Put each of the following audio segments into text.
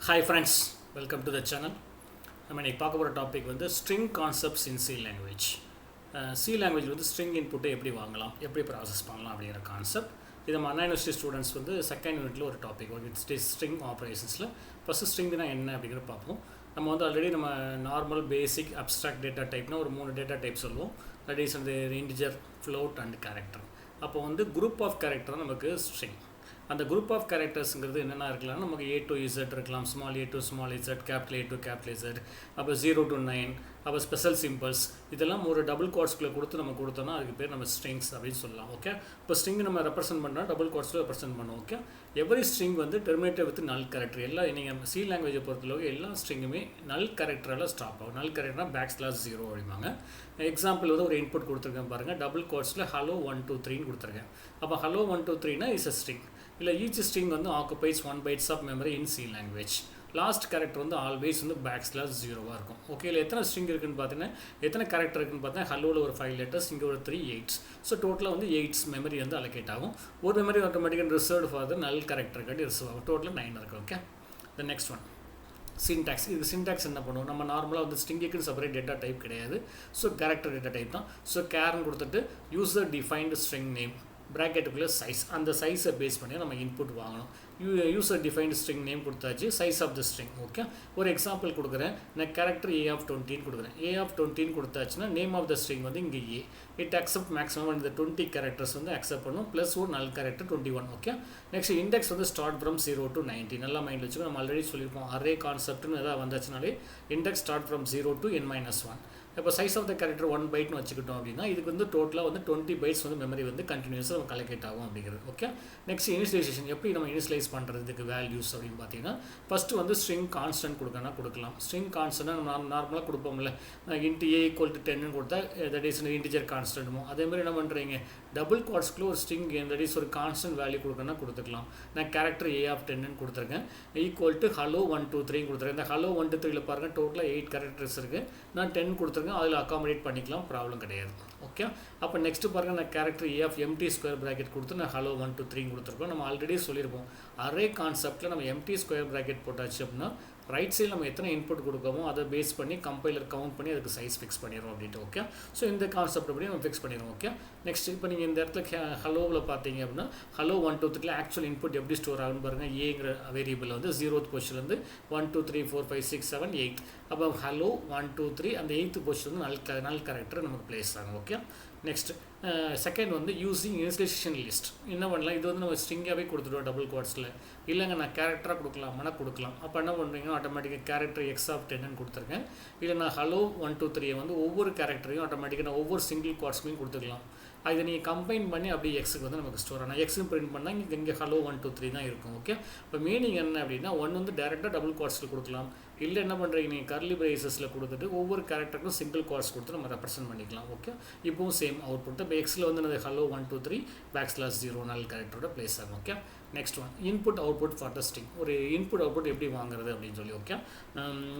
Hi friends, welcome to the channel. நம்ம இன்னைக்கு பார்க்க போகிற டாபிக் வந்து ஸ்ட்ரிங் கான்செப்ட்ஸ் இன் சி லாங்குவேஜ். சி லாங்குவேஜ் வந்து ஸ்ட்ரிங் இன்புட்டை எப்படி வாங்கலாம், எப்படி ப்ராசஸ் பண்ணலாம் அப்படிங்கிற கான்செப்ட். இது நம்ம அண்ணா யூனிவர்சிட்டி ஸ்டூடெண்ட்ஸ் வந்து செகண்ட் யூனிட்டில் ஒரு டாபிக் இட்ஸ் ஸ்ட்ரிங் ஆப்ரேஷன்ஸில் ஃபஸ்ட்டு ஸ்ட்ரிங்னா என்ன அப்படிங்கிறத பார்ப்போம். நம்ம வந்து ஆல்ரெடி நம்ம நார்மல் பேசிக் அப்ஸ்ட்ராக்ட் டேட்டா டைப்னா ஒரு 3 டேட்டா டைப் சொல்லுவோம். தட் இஸ் வந்து இன்டிஜர், ஃப்ளோட் அண்ட் கேரக்டர். அப்போ வந்து குரூப் ஆஃப் கேரக்டர் தான் நமக்கு ஸ்ட்ரிங். அந்த குரூப் ஆஃப் கேரக்டர்ஸுங்கிறது என்னென்ன இருக்கலாம், நமக்கு A to Z இருக்கலாம், small a to small z, capital A to capital Z, அப்போ 0 to 9, அப்போ ஸ்பெஷல் சிம்பிள்ஸ், இதெல்லாம் ஒரு டபுள் கோட்ஸ்குள்ளே கொடுத்து நம்ம கொடுத்தோம்னா அதுக்கு பேர் நம்ம ஸ்ட்ரிங்ஸ் அப்படின்னு சொல்லலாம். ஓகே, இப்போ ஸ்ட்ரிங் நம்ம ரெப்ரசென்ட் பண்ணால் டபுள் கோட்ஸில் ரெப்ரசென்ட் பண்ணுவோம். ஓகே, எவ்ரி ஸ்ட்ரிங் வந்து டெர்மினேட்டட் வித் நல் கேரக்டர். எல்லாம் நீங்கள் சி லாங்குவேஜை பொறுத்தளவுக்கு எல்லா ஸ்ட்ரிங்குமே நல் கேரக்டரால் ஸ்டாப் ஆகும். நல் கேரக்டர்னா \0 அப்படிம்பாங்க. எக்ஸாம்பிள் வந்து ஒரு இன்புட் கொடுத்துருக்கேன் பாருங்கள், டபுள் கோட்ஸில் hello 1 2 3 கொடுத்துருக்கேன். அப்போ hello 1 2 3னா இஸ் அ ஸ்ட்ரிங். இல்லை ஈச் ஸ்ட்ரிங் வந்து occupies 1 bytes of memory in C language. Last character வந்து ஆல்வேஸ் வந்து \0 இருக்கும். ஓகே, இல்லை எத்தனை ஸ்ட்ரிங் இருக்குன்னு பார்த்தீங்கன்னா, எத்தனை கேரக்டர் இருக்குன்னு பார்த்தா ஹலோவில் ஒரு 5 letters, இங்கே ஒரு 3 8s. ஸோ டோட்டலாக வந்து 8 மெமரி வந்து அலோகேட் ஆகும். ஒரு மெமரி ஆட்டோமேட்டிக்காக ரிசர்வ்டு ஃபார் த நல் கேரக்டர் காட்டி ரிசர்வ் ஆகும். டோட்டலாக 9 இருக்குது. Okay, the next one syntax. இது சின்டாக்ஸ் என்ன பண்ணுவோம், நம்ம நார்மலாக வந்து ஸ்ட்ரிங்குக்கு செப்பரேட் டேட்டா டைப் கிடையாது. ஸோ கேரக்டர் டேட்டா டைப் தான். ஸோ கேர்னு கொடுத்துட்டு யூசர் டிஃபைன்டு ஸ்ட்ரிங் நேம் ப்ராக்கெட்டுக்குள்ளே சைஸ், அந்த சைஸை பேஸ் பண்ணி நம்ம இன்புட் வாங்கணும். யூசர் டிஃபைன்டு ஸ்ட்ரிங் நேம் கொடுத்தாச்சு, size of the string. Okay, ஒரு எக்ஸாம்பிள் கொடுக்குறேன். நான் கேரக்டர் A of 20 கொடுக்குறேன். A of 20 கொடுத்தாச்சுன்னா நேம் ஆஃப் த ஸ்ட்ரிங் வந்து இங்கே A. இட் அக்செப்ட் மேக்ஸிமம் இந்த 20 கேரக்டர்ஸ் வந்து அக்செப்ட் பண்ணும், ப்ளஸ் ஒரு நல் கேரக்டர் 21. ஓகே, நெக்ஸ்ட் இண்டெக்ஸ் வந்து ஸ்டார்ட் ஃப்ரம் 0 to 90. நல்லா மைண்டில் வச்சுக்கோ, நம்ம ஆல்ரெடி சொல்லியிருப்போம். அரே கான்செப்ட்னு எதாவது வந்தாச்சுனாலே index start from 0 to n-1. இப்போ size of the character 1 byte வச்சுக்கிட்டோம் அப்படின்னா இதுக்கு வந்து டோட்டலாக வந்து 20 bytes வந்து மெமரி வந்து கண்டினியூஸாக நம்ம கலெக்ட் ஆகும் அப்படிங்கிறது. Okay, next initialization. எப்படி நம்ம இனிஷியலைஸ் பண்ணுறதுக்கு வேல்யூஸ் அப்படின்னு பார்த்தீங்கன்னா, ஃபஸ்ட்டு வந்து ஸ்ட்ரிங் கான்ஸ்டன்ட் கொடுக்கணும் கொடுக்கலாம். ஸ்ட்ரிங் கான்ஸ்டன்ட் நம்ம நார்மலாக கொடுப்போம்ல, int A = 10 கொடுத்தா தட் இஸ் இன்டிஜர் கான்ஸ்டன்ட்மோ. அதேமாதிரி என்ன பண்ணுறீங்க, டபுள் கோட்ஸ்க்குள்ள ஒரு ஸ்ட்ரிங் தட் இஸ் ஒரு கான்ஸ்டன்ட் வேல்யூ கொடுக்கணும்னா கொடுத்துக்கலாம். நான் கேரக்டர் A of 10 கொடுத்துருக்கேன், = hello 1 2 3 கொடுத்துருக்கேன். இந்த hello 1 2 3ல பாருங்கள் டோட்டலாக 8 கேரக்டர்ஸ் இருக்குது. நான் 10 கொடுத்துருக்கேன், அதில் அகாமடேட் பண்ணிக்கலாம், ப்ராப்ளம் கிடையாது. ஓகே, அப்போ நெக்ஸ்ட் பாருங்கள், நான் character A of empty square bracket கொடுத்து நான் hello 1 2 3 கொடுத்துருக்கோம். நம்ம ஆல்ரெடி சொல்லியிருப்போம், அரே கான்செப்டில் நம்ம empty square bracket போட்டாச்சு அப்படின்னா ரைட் சைடில் நம்ம எத்தனை இன்புட் கொடுக்கமோ அதை பேஸ் பண்ணி கம்பைலர் கவுண்ட் பண்ணி அதுக்கு சைஸ் ஃபிக்ஸ் பண்ணிடுவோம் அப்படின்ட்டு. ஓகே, ஸோ இந்த கான்செப்ட் படி நம்ம ஃபிக்ஸ் பண்ணிடுவோம். ஓகே, நெக்ஸ்ட் இப்போ நீங்கள் இந்த இடத்துல ஹலோவில் பார்த்தீங்க அப்படின்னா hello 1 2 3ல ஆக்சுவல் இன்புட் எப்படி ஸ்டோர் ஆகுன்னு பாருங்கள். ஏங்கிற வேரியபிள் வந்து 0th பொசிஷன்லேருந்து 1 2 3 4 5 6 7 8. அப்போ hello 1 2 3 அந்த 8th பொசிஷன் வந்து நல் கேரக்டர் நமக்கு பிளேஸ் ஆகும். ஓகே, நெக்ஸ்ட் செகண்ட் வந்து யூஸிங் இனிஷியலைசேஷன் லிஸ்ட். என்ன பண்ணலாம், இது வந்து நம்ம ஸ்ட்ரிங்காகவே கொடுத்துடுவோம் டபுள் கோட்ஸில். இல்லைங்க நான் கேரக்டராக கொடுக்கலாமானா கொடுக்கலாம். அப்போ என்ன பண்ணுறீங்கன்னா ஆட்டோமேட்டிக்காக கேரக்டர் X of 10 கொடுத்துருக்கேன். இல்லை நான் hello 1 2 3 வந்து ஒவ்வொரு கேரக்டரையும் ஆட்டோமேட்டிக்காக நான் ஒவ்வொரு சிங்கிள் கோட்ஸ்மையும் கொடுத்துக்கலாம். அதை நீங்கள் கம்பைன் பண்ணி அப்படியே எக்ஸுக்கு வந்து நமக்கு ஸ்டோர் ஆனால் எக்ஸுன்னு பிரிண்ட் பண்ணால் இங்கே hello 1 2 3 தான் இருக்கும். ஓகே, இப்போ மீனிங் என்ன அப்படின்னா, ஒன் வந்து டேரெக்டாக டபுள் கோட்ஸில் கொடுக்கலாம். இல்லை என்ன பண்ணுறீங்க, நீங்கள் கர்லி பிரேசஸில் கொடுத்துட்டு ஒவ்வொரு கேரக்டருக்கும் சிங்கிள் கோட்ஸ் கொடுத்து நம்ம ரெப்ரசென்ட் பண்ணிக்கலாம். ஓகே, இப்போவும் சேம் அவுட்புட். இப்போ எக்ஸில் வந்து நான் hello 1 2 3 \0 நல் கேரக்டரோட பிளேஸ் ஆகும். Okay, next one input output for the string. ஒரு இன்புட் அவுட்புட் எப்படி வாங்குறது அப்படின்னு சொல்லி. ஓகே,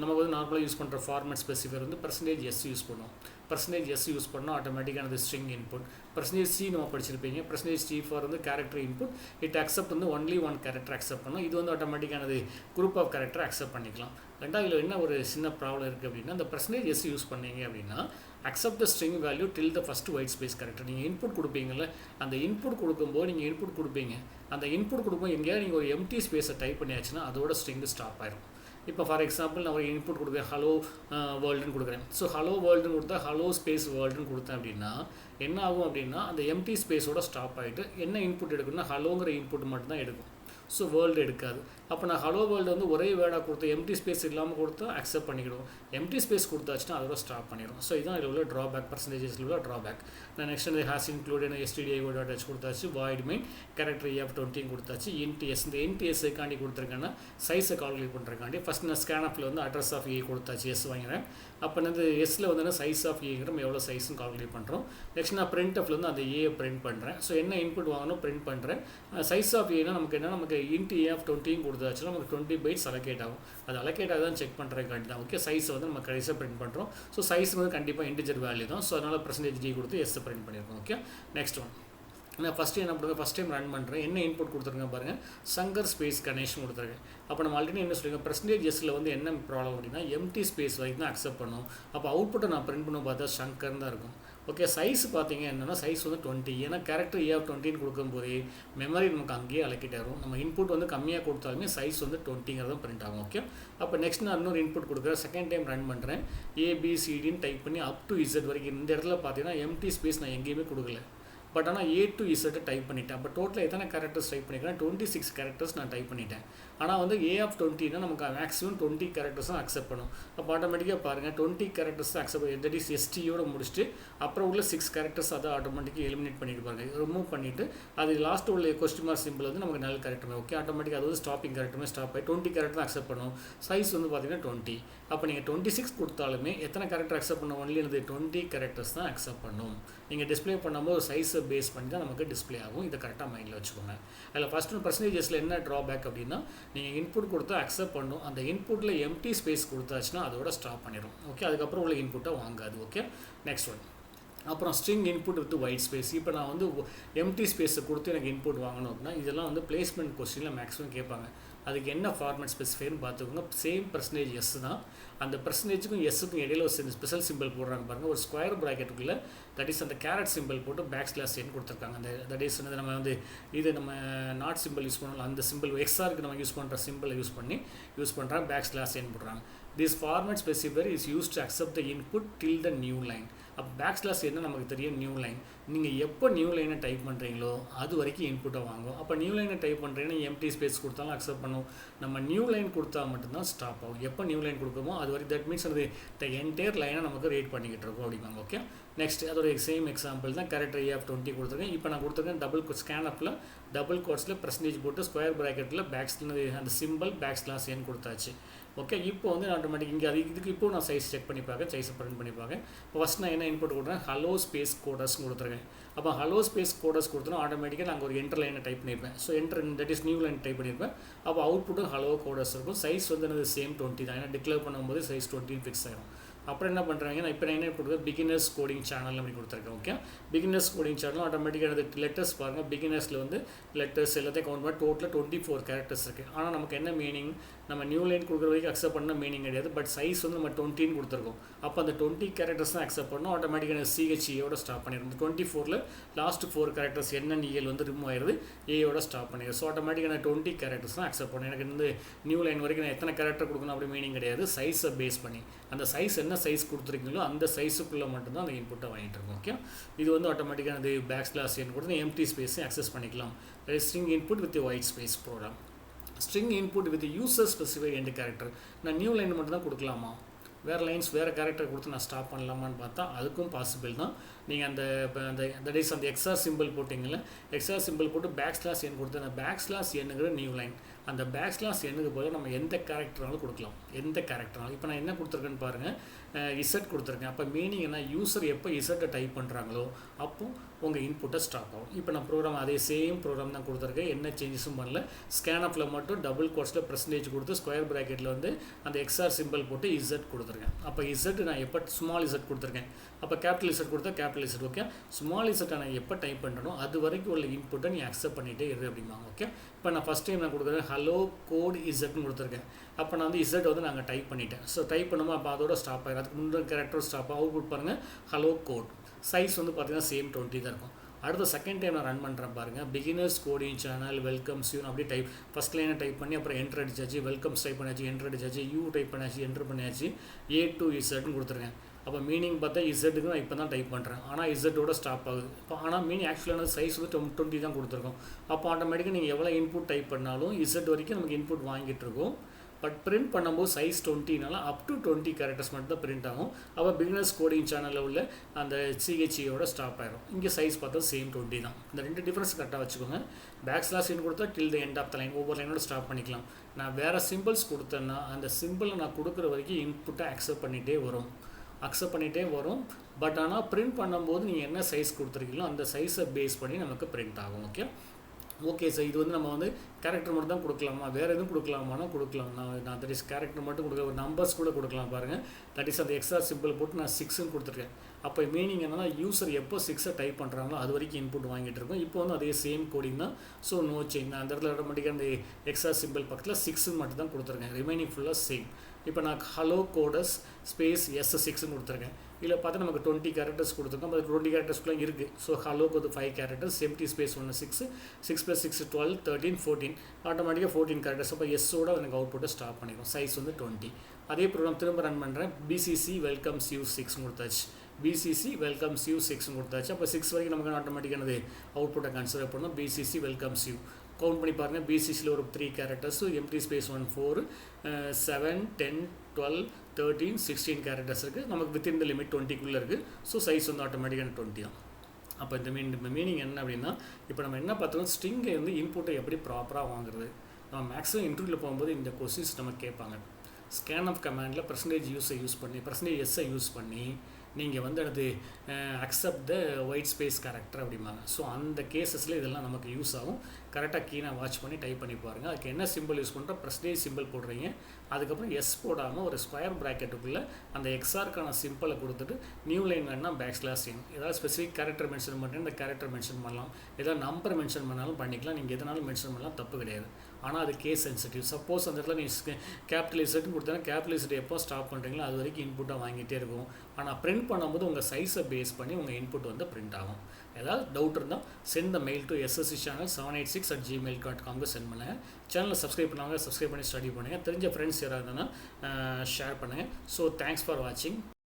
நம்ம வந்து நார்மலாக யூஸ் பண்ணுற ஃபார்மேட் ஸ்பெசிஃபையர் வந்து %s யூஸ் பண்ணுவோம். %s யூஸ் பண்ணால் ஆட்டோமேட்டிக்கானது ஸ்ட்ரிங் இன்புட். %c நம்ம படிச்சிருப்பீங்க. %t ஃபார் வந்து கேரக்டர் இன்புட். இட் அக்செப்ட் வந்து ஒன்லி ஒன் கேரக்டர் அக்செப்ட் பண்ணோம். இது வந்து ஆட்டோமேட்டிக்கானது குரூப் ஆஃப் கேரக்டர் அக்செப்ட் பண்ணிக்கலாம். ரெண்டாவது இதில் என்ன ஒரு சின்ன ப்ராப்ளம் இருக்குது அப்படின்னா, அந்த %s யூஸ் பண்ணீங்க அப்படின்னா accept the string value till the first white space character. நீங்கள் இன்புட் கொடுப்பீங்கல்ல, அந்த இன்புட் கொடுக்கும்போது நீங்கள் இன்புட் கொடுப்பீங்க. அந்த இன்புட் கொடுக்கும்போது எங்கேயாவது நீங்கள் ஒரு எம்டி ஸ்பேஸை டைப் பண்ணியாச்சுன்னா அதோட ஸ்ட்ரிங் ஸ்டாப் ஆயிடும். இப்போ ஃபார் எக்ஸாம்பிள் நான் ஒரு இன்புட் கொடுக்குறேன், ஹலோ வேர்ல்டுன்னு கொடுக்குறேன். ஸோ ஹலோ வேர்ல்டுன்னு கொடுத்தா ஹலோ ஸ்பேஸ் வேர்ல்டுன்னு கொடுத்தேன் அப்படின்னா என்ன ஆகும் அப்படின்னா, அந்த எம்டி ஸ்பேஸோட ஸ்டாப் ஆகிட்டு என்ன இன்புட் எடுக்கணும்னா ஹலோங்கிற இன்புட் மட்டும் தான் எடுக்கும். ஸோ வேர்ல்டு எடுக்காது. அப்போ நான் ஹலோ வேர்ல்டு வந்து ஒரே வேர்டாக கொடுத்து எம்டி ஸ்பேஸ் இல்லாமல் கொடுத்தா அக்செப்ட் பண்ணிக்கிடுவோம். எம்டி ஸ்பேஸ் கொடுத்தாச்சுன்னா அதோட ஸ்டாப் பண்ணிடும். ஸோ இதுதான் இதில் உள்ள ட்ராபேக், பர்சன்டேஜஸில் உள்ள ட்ராபேக். நான் நெக்ஸ்ட் வந்து ஹேஸ் இன்க்ளூடட் stdio.h கொடுத்தாச்சு, void main character A of 20 கொடுத்தாச்சு. ts இந்த ntSக்காண்டி கொடுத்துருக்கேன்னா சைஸை கால்குலேட் பண்ணுறக்காண்டி ஃபஸ்ட் நான் ஸ்கேனப்பில் வந்து அட்ரஸ் ஆஃப் A கொடுத்தாச்சு, எஸ் வாங்கிறேன். அப்போ வந்து எஸ்ஸில் வந்து சைஸ் ஆஃப் ஏங்கிற எவ்வளோ சைஸ்ன்னு கால்குலேட் பண்ணுறோம். நெக்ஸ்ட் நான் பிரிண்ட்எஃப்ல வந்து அந்த ஏ பிரிண்ட் பண்ணுறேன். ஸோ என்ன இன்புட் வாங்கணும் பிரிண்ட் பண்ணுறேன். சைஸ் ஆஃப் ஏன்னா நமக்கு என்ன, நமக்கு int A of 20 கொடுத்தாச்சுன்னா நமக்கு 20 bytes அலோகேட் ஆகும். அது அலோகேட் ஆகுதான் செக் பண்ணுறதுக்காண்டி தான். ஓகே, சைஸை வந்து நம்ம கடைசியாக பிரிண்ட் பண்ணுறோம். ஸோ சைஸ் வந்து கண்டிப்பாக இன்டிஜர் வேல்யூ தான். ஸோ அதனால் %d கொடுத்து எஸ் பிரிண்ட் பண்ணியிருக்கோம். ஓகே, நெக்ஸ்ட் ஒன் நான் ஃபஸ்ட்டு என்ன பண்ணுறேன், ஃபஸ்ட் டைம் ரன் பண்ணுறேன். என்ன இன்புட் கொடுத்துருங்க பாருங்கள், சங்கர் ஸ்பேஸ் கணேஷ் கொடுத்துருக்கேன். அப்போ நம்ம ஆல்ரெடி என்ன சொல்லுங்கள், பர்சன்டேஜஸில் வந்து என்ன ப்ராப்ளம் அப்படின்னா எம்டி ஸ்பேஸ் வரைக்கும் தான் அக்செப்ட் பண்ணும். அப்போ அவுட்புட்டை நான் பிரிண்ட் பண்ண பார்த்தா சங்கர் தான் இருக்கும். ஓகே, சைஸ் பார்த்தீங்க என்னென்னா சைஸ் வந்து 20. ஏன்னா கேரக்டர் A20 கொடுக்கும்போதே மெமரி நமக்கு அங்கேயே அலோகேட் ஆகும். நம்ம இன்புட் வந்து கம்மியாக கொடுத்தாலுமே சைஸ் வந்து 20 பிரிண்ட் ஆகும். ஓகே, அப்போ நெக்ஸ்ட் நான் இன்னொரு இன்புட் கொடுக்குறேன். செகண்ட் டைம் ரன் பண்ணுறேன். ABCDன்னு டைப் பண்ணி அப் டு Z வரைக்கும். இந்த இடத்துல பார்த்தீங்கன்னா எம்டி ஸ்பேஸ் நான் எங்கேயுமே கொடுக்கல. பட் ஆனால் A to Z டைப் பண்ணிட்டேன். அப்போ டோட்டலாக எத்தனை கேரக்டர்ஸ் டைப் பண்ணிக்கிறேன், 26 கேரக்டர்ஸ் நான் டைப் பண்ணிட்டேன். ஆனால் வந்து A20 நமக்கு மேக்ஸிமம் 20 கேரக்டர்ஸ் தான் அக்செப்ட் பண்ணும். அப்போ ஆட்டோமேட்டிக்காக பாருங்கள் 20 கேரக்டர்ஸ் தான் அக்செப்ட், தட் இஸ் STயோட முடிச்சுட்டு அப்புறம் உள்ள 6 கேரக்டர்ஸ் அதை ஆட்டோமேட்டிக்காக எலிமினேட் பண்ணிட்டு பாருங்கள், ரிமூவ் பண்ணிவிட்டு அது லாஸ்ட் உள்ள கொஸ்டின் மார்க் சிம்பிள் வந்து நமக்கு நல் கேரக்டர். ஓகே, ஆட்டோமேட்டிக்காக அது வந்து ஸ்டாப்பிங் கேரக்டருமே ஸ்டாப் ஆகி 20 கேரக்டர் தான் அக்செப்ட் பண்ணும். சைஸ் வந்து பார்த்தீங்கன்னா 20. அப்போ நீங்கள் 26 கொடுத்தாலுமே எத்தனை கேரக்டர் அக்செப்ட் பண்ண ஒன்லி எனது 20 கேரக்டர்ஸ் தான் அக்செப்ட் பண்ணும். நீங்கள் டிஸ்பிளே பண்ணும்போது ஒரு சைஸை பேஸ் பண்ணி தான் நமக்கு டிஸ்பிளே ஆகும். இதை கரெக்டாக மைண்டில் வச்சுக்கோங்க. அதில் ஃபஸ்ட் பர்சன்டேஜஸில் என்ன ட்ராபேக் அப்படின்னா நீங்கள் இன்புட் கொடுத்தா அக்செப்ட் பண்ணும். அந்த இன்புட்டில் எம்டி ஸ்பேஸ் கொடுத்தாச்சுன்னா அதோட ஸ்டாப் பண்ணிடும். ஓகே, அதுக்கப்புறம் உள்ள இன்புட்டை வாங்காது. Okay, next one. அப்புறம் string input with white space. இப்போ நான் வந்து எம்டி ஸ்பேஸை கொடுத்து எனக்கு இன்புட் வாங்கணும் அப்படின்னா இதெல்லாம் வந்து பிளேஸ்மெண்ட் கொஸ்டினில் மேக்ஸிமம் கேட்பாங்க. அதுக்கு என்ன ஃபார்மேட் ஸ்பெசிஃபைன்னு பார்த்துக்கோங்க. சேம் பர்சன்டேஜ் எஸ் தான். அந்த பர்சன்டேஜுக்கும் எஸ்ஸுக்கும் இடையில ஒரு ஸ்பெஷல் சிம்பிள் போடுறாங்க பாருங்கள், ஒரு ஸ்கொயர் ப்ராக்கெட்டுக்குள்ளே. தட் இஸ் அந்த கேரட் சிம்பிள் போட்டு \n கொடுத்துருக்காங்க. அந்த தட் இஸ் வந்து நம்ம வந்து இது நம்ம நாட் சிம்பிள் யூஸ் பண்ணலாம், அந்த சிம்பிள் எக்ஸ்ஆருக்கு நம்ம யூஸ் பண்ணுற சிம்பிளை யூஸ் பண்ணுறாங்க, \n போடுறாங்க. This format specifier is used to accept the input till the new line. அப்போ என்ன நமக்கு தெரியும், நியூ லைன். நீங்கள் எப்போ நியூ லைனை டைப் பண்ணுறீங்களோ அது வரைக்கும் இன்புட்டை வாங்கும். அப்போ நியூ லைனை டைப் பண்ணுறீங்கன்னா எம்டி ஸ்பேஸ் கொடுத்தாலும் அக்செப்ட் பண்ணும். நம்ம நியூ லைன் கொடுத்தா மட்டும்தான் ஸ்டாப் ஆகும். எப்போ நியூ லைன் கொடுக்குமோ அது வரைக்கும், தட் மீன்ஸ் அது த என்டையர் லைனை நமக்கு ரேட் பண்ணிக்கிட்டு இருக்கோம் அப்படிம்பாங்க. ஓகே, நெக்ஸ்ட் அதோட சேம் எக்ஸாம்பிள் தான். கேரக்டர் A20 கொடுத்துருக்கேன். இப்போ நான் கொடுத்துருக்கேன் டபுள் ஸ்கேனப்பில் டபுள் கோட்ஸில் பர்சன்டேஜ் போட்டு ஸ்கொயர் ப்ராக்கெட்டில் அந்த சிம்பிள் \n கொடுத்தாச்சு. ஓகே, இப்போ வந்து ஆட்டோமேட்டிக் இங்கே இதுக்கு இப்போ நான் சைஸ் செக் பண்ணி பார்க்கேன், சைஸை பிரிண்ட் பண்ணி பார்க்கேன். இப்போ ஃபஸ்ட் நான் என்ன இன்புட் கொடுக்குறேன், ஹலோ ஸ்பேஸ் கோடஸ் கொடுத்துருக்கேன். அப்போ ஹலோ ஸ்பேஸ் கோடஸ் கொடுத்தோன்னா ஆட்டோமேட்டிக்காக நாங்கள் ஒரு என்டர் லைனை டைப் பண்ணியிருப்பேன். So that is new line type பண்ணியிருப்பேன். அப்போ அவுட்புட்டும் ஹலோ கோடஸ் இருக்கும். சைஸ் வந்து எனக்கு சேம் 20 தான். ஏன்னா டிக்ளேர் பண்ணும்போது சைஸ் 20 ஃபிக்ஸ் ஆகிடும். அப்புறம் என்ன பண்ணுறாங்க, நான் இப்போ என்ன கொடுக்குறேன், பிகினர்ஸ் கோடிங் சேனல் அப்படி கொடுத்துருக்கேன். ஓகே, பிகினர்ஸ் கோடிங் சேனல் ஆட்டோமேட்டிக்காக அது லெட்டர்ஸ் பாருங்கள், பிகினர்ஸில் வந்து லெட்டர்ஸ் எல்லாத்தையும் கவுண்ட் பண்ணி டோட்டலாக 24 கேரக்டர்ஸ் இருக்குது. ஆனால் நமக்கு என்ன மீனிங், நம்ம நியூ லைன் கொடுக்குற வரைக்கும் அக்செப்ட் பண்ண மீனிங் கிடையாது. பட் சைஸ் வந்து நம்ம 20 கொடுத்துருக்கோம். அப்போ அந்த 20 கேரக்டர்ஸ் தான் அக்செப்ட் பண்ணணும். ஆட்டோமேட்டிக்காக CHEயோட ஸ்டாப் பண்ணிடுது. 24ல் லாஸ்ட் 4 கேரக்டர்ஸ் NNEL வந்து ரிமூவ் ஆயிடுது, ஏயோட ஸ்டாப் பண்ணிடுது. ஸோ ஆட்டோமேட்டிக்காக நான் 20 கேரக்டர்ஸ் தான் அக்செப்ட் பண்ணேன். எனக்கு வந்து நியூ லைன் வரைக்கும் நான் எத்தனை கேரக்டர் கொடுக்கணும் அப்படி மீனிங் கிடையாது. சைஸை பேஸ் பண்ணி அந்த சைஸ் என்ன சைஸ் கொடுத்துருக்கீங்களோ அந்த சைஸுக்குள்ளே மட்டும்தான் அந்த இன்புட்டை வாங்கிட்டு இருக்கோம். ஓகே, இது வந்து ஆட்டோமேட்டிக்காக அது \n கொடுத்து எம்டி ஸ்பேஸை அக்சஸ் பண்ணிக்கலாம். String input with white space program. String input with user specified end character. நான் நியூ லைன் மட்டும் தான் கொடுக்கலாமா, வேறு லைன்ஸ் வேறு கேரக்டர் கொடுத்து நான் ஸ்டாப் பண்ணலாமான்னு பார்த்தா அதுக்கும் பாசிபிள் தான். நீங்கள் அந்த தட் இஸ் அந்த எக்ஸ்ஆர் சிம்பிள் போட்டிங்கள, எக்ஸ்ஆர் சிம்பிள் போட்டு \n கொடுத்து அந்த \nங்கிற நியூ லைன், அந்த \n போல நம்ம எந்த கேரக்டர்னாலும் கொடுக்கலாம், எந்த கேரக்டர்னாலும். இப்போ நான் என்ன கொடுத்துருக்கேன்னு பாருங்கள், இசட் கொடுத்துருக்கேன். அப்போ மீனிங் என்ன, யூசர் எப்போ இசட்டை டைப் பண்ணுறாங்களோ அப்போ உங்கள் இன்புட்டை ஸ்டாப் ஆகும். இப்போ நான் ப்ரோக்ராம் அதே சேம் ப்ரோக்ராம் தான் கொடுத்துருக்கேன், என்ன சேஞ்சஸும் பண்ணல. ஸ்கேனப்பில் மட்டும் டபுள் கோட்ஸில் பர்சன்டேஜ் கொடுத்து ஸ்கொயர் ப்ராக்கெட்டில் வந்து அந்த எக்ஸ்ஆர் சிம்பிள் போட்டு இசட் கொடுத்துருக்கேன். அப்போ இசட் நான் எப்போ ஸ்மால் இசட் கொடுத்துருக்கேன், அப்போ கேபிட்டல் இசட் கொடுத்தா கேபிட்டல் இசட். ஓகே, ஸ்மால் இசட்டை நான் எப்போ டைப் பண்ணுறனோ அது வரைக்கும் உள்ள இன்புட்டை நீ அக்செப்ட் பண்ணிகிட்டே இரு அப்படிம்பாங்க. ஓகே, இப்போ நான் ஃபஸ்ட் டைம் நான் கொடுக்குறேன் ஹலோ கோட் இசட்னு கொடுத்துருக்கேன். அப்போ நான் வந்து இசட் வந்து நாங்கள் டைப் பண்ணிட்டேன். ஸோ டைப் பண்ணும்போது அப்போ அதோட ஸ்டாப் ஆகிடும். அதுக்கு முன்னாடி கேரக்டர் ஸ்டாப் ஆகும். அவுட்புட் பாருங்கள் ஹலோ கோட். சைஸ் வந்து பார்த்தீங்கன்னா சேம் 20 தான் இருக்கும். அடுத்த செகண்ட் டைம் நான் ரன் பண்ணுறேன் பாருங்கள், beginners coding channel welcomes you அப்படி டைப் ஃபஸ்ட் லைனை டைப் பண்ணி அப்புறம் என்ட்ரு அடிச்சாச்சு, வெல்கம்ஸ் டைப் பண்ணியாச்சு, என்ட்ரு அடிச்சாச்சு, யூ டைப் பண்ணியாச்சு, என்ட்ரு பண்ணியாச்சு, A to Z கொடுத்துருக்கேன். அப்போ மீனிங் பார்த்தா இசட்டுக்கு நான் இப்போ தான் டைப் பண்ணுறேன், ஆனால் இசட்டோட ஸ்டாப் ஆகுது. இப்போ ஆனால் மீனிங் ஆக்சுவலான சைஸ் வந்து 20 தான் கொடுத்துருக்கோம். அப்போ ஆட்டோமேட்டிக்காக நீங்கள் எவ்வளோ இன்புட் டைப் பண்ணாலும் இசட் வரைக்கும் நமக்கு இன்புட் வாங்கிட்டு இருக்கோம். பட் பிரிண்ட் பண்ணும்போது சைஸ் 20னால அப் டு 20 கேரக்டர்ஸ் மட்டும் தான் பிரிண்ட் ஆகும். அப்போ பிகினர்ஸ் கோடிங் சேனலில் உள்ள அந்த CHEயோட ஸ்டாப் ஆயிடும். இங்கே சைஸ் பார்த்தா சேம் 20 தான். இந்த ரெண்டு டிஃப்ரென்ஸ் கரெக்டாக வச்சுக்கோங்க. \n கொடுத்தா till the end of the line, ஒவ்வொரு லைனோட ஸ்டாப் பண்ணிக்கலாம். நான் வேறு சிம்பிள்ஸ் கொடுத்தேன்னா அந்த சிம்பிளை நான் கொடுக்குற வரைக்கும் இன்புட்டை அக்செப்ட் பண்ணிகிட்டே வரும். பட் ஆனால் பிரிண்ட் பண்ணும்போது நீங்கள் என்ன சைஸ் கொடுத்துருக்கீங்களோ அந்த சைஸை பேஸ் பண்ணி நமக்கு பிரிண்ட் ஆகும். ஓகே, ஓகே சார், இது வந்து நம்ம வந்து கேரக்டர் மட்டும் தான் கொடுக்கலாமா, வேறு எதுவும் கொடுக்கலாமானா கொடுக்கலாம். நான் தட் இஸ் கேரக்டர் மட்டும் கொடுக்க, ஒரு நம்பர்ஸ் கூட கொடுக்கலாம் பாருங்கள். தட் இஸ் அந்த எக்ஸ்ட்ரா சிம்பிள் போட்டு நான் 6ன்னு கொடுத்துருக்கேன். அப்போ மீனிங் என்னன்னா, யூசர் எப்போ 6 டைப் பண்ணுறாங்களோ அது வரைக்கும் இன்புட் வாங்கிட்டு இருக்கோம். இப்போ வந்து அதே சேம் கோடிங் தான். So no change. அந்த இடத்துல ஆட்டோமேட்டிக்காக அந்த எக்ஸ்ட்ரா சிம்பிள் பக்கத்தில் 6 மட்டும் தான் கொடுத்துருக்கேன். ரிமைனிங் ஃபுல்லாக சேம். இப்போ நான் ஹலோ கோடஸ் ஸ்பேஸ் S6ன்னு கொடுத்துருக்கேன். இதில் பார்த்தா நமக்கு 20 கேரக்டர்ஸ் கொடுத்துருக்கோம். அது 20 கேரக்டர்ஸ்க்குள்ளே இருக்குது. ஸோ ஹலோக்கு வந்து 5 கேரக்டர்ஸ், எம்டி ஸ்பேஸ் 1 6, 6 + 6 12, 13, 14, ஆட்டோமேட்டிக்காக 14 கேரக்டர்ஸ். அப்போ எஸ்ஸோட எனக்கு அவுட்புட்டை ஸ்டாப் பண்ணிடும். சைஸ் வந்து 20. அதே ப்ரோக்ராம் திரும்ப ரன் பண்ணுறேன். பிசிசி வெல்கம்ஸ் யூ 6 கொடுத்தாச்சு. பிசிசி வெல்கம்ஸ் யூ 6 கொடுத்தாச்சு. அப்போ 6 வரைக்கும் நமக்கு ஆட்டோமேட்டிக்கானது அவுட்புட்டை கன்சிடர் பண்ணோம். பிசிசி வெல்கம்ஸ் யூ கவுண்ட் பண்ணி பாருங்கள். பிசிசியில் ஒரு 3 கேரக்டர்ஸ், எம்டி ஸ்பேஸ் 1 4, 7, 10, 12, 13, 16 கேரக்டர்ஸ் இருக்குது. நமக்கு வித்தின் த லிமிட் 20க்குள்ளே இருக்குது. ஸோ சைஸ் வந்து ஆட்டோமேட்டிக்கான 20 தான். அப்போ இந்த மீனிங் என்ன அப்படின்னா, இப்போ நம்ம என்ன பார்த்தோம், ஸ்ட்ரிங்கை வந்து இன்புட்டை எப்படி ப்ராப்பராக வாங்குறது. நம்ம மேக்ஸிமம் இன்டர்வியூவில் போகும்போது இந்த கொஸ்டின்ஸ் நம்ம கேட்பாங்க. ஸ்கேன் ஆஃப் கமாண்டில் %யூஸை யூஸ் பண்ணி, %எஸ்ஸை யூஸ் பண்ணி நீங்கள் வந்து அது accept the white space character அப்படிம்பாங்க. ஸோ அந்த கேசஸில் இதெல்லாம் நமக்கு யூஸ் ஆகும். கரெக்டாக கீனாக வாட்ச் பண்ணி டைப் பண்ணி பாருங்கள். அதுக்கு என்ன சிம்பிள் யூஸ் பண்ணுறோம், சிம்பிள் போடுறீங்க. அதுக்கப்புறம் எஸ் போடாமல் ஒரு ஸ்கொயர் ப்ராக்கெட்டுக்குள்ளே அந்த எக்ஸ்ஆருக்கான சிம்பிளை கொடுத்துட்டு நியூ லைன் வேணால் \n. ஏதாவது ஸ்பெசிஃபிக் கேரக்டர் மென்ஷன் பண்ணி இந்த கேரக்டர் மென்ஷன் பண்ணலாம். ஏதாவது நம்பர் மென்ஷன் பண்ணாலும் பண்ணிக்கலாம். நீங்கள் எதனாலும் மென்ஷன் பண்ணலாம், தப்பு கிடையாது. ஆனால் அது கேஸ் சென்சிட்டிவ். சப்போஸ் அந்த இடத்துல நீங்கள் கேபிட்டல் இசட்னு கொடுத்தா கேபிட்டல் இசட் எப்போ ஸ்டாப் பண்ணுறீங்களோ அது வரைக்கும் இன்புட்டாக வாங்கிட்டே இருக்கும். ஆனால் பிரிண்ட் பண்ணும்போது உங்கள் சைஸை பேஸ் பண்ணி உங்கள் இன்புட் வந்து பிரிண்ட் ஆகும். ஏதாவது டவுட் இருந்தால் send the mail to sscchannel786@gmail.com send பண்ணுங்கள். சேனலை சப்ஸ்கிரைப் பண்ணுவாங்க, சப்ஸ்கிரைப் பண்ணி ஸ்டடி பண்ணுங்கள். தெரிஞ்ச ஃப்ரெண்ட்ஸ் யாராவது இருந்தால் ஷேர் பண்ணுங்கள். ஸோ தேங்க்ஸ் ஃபார் வாட்சிங்.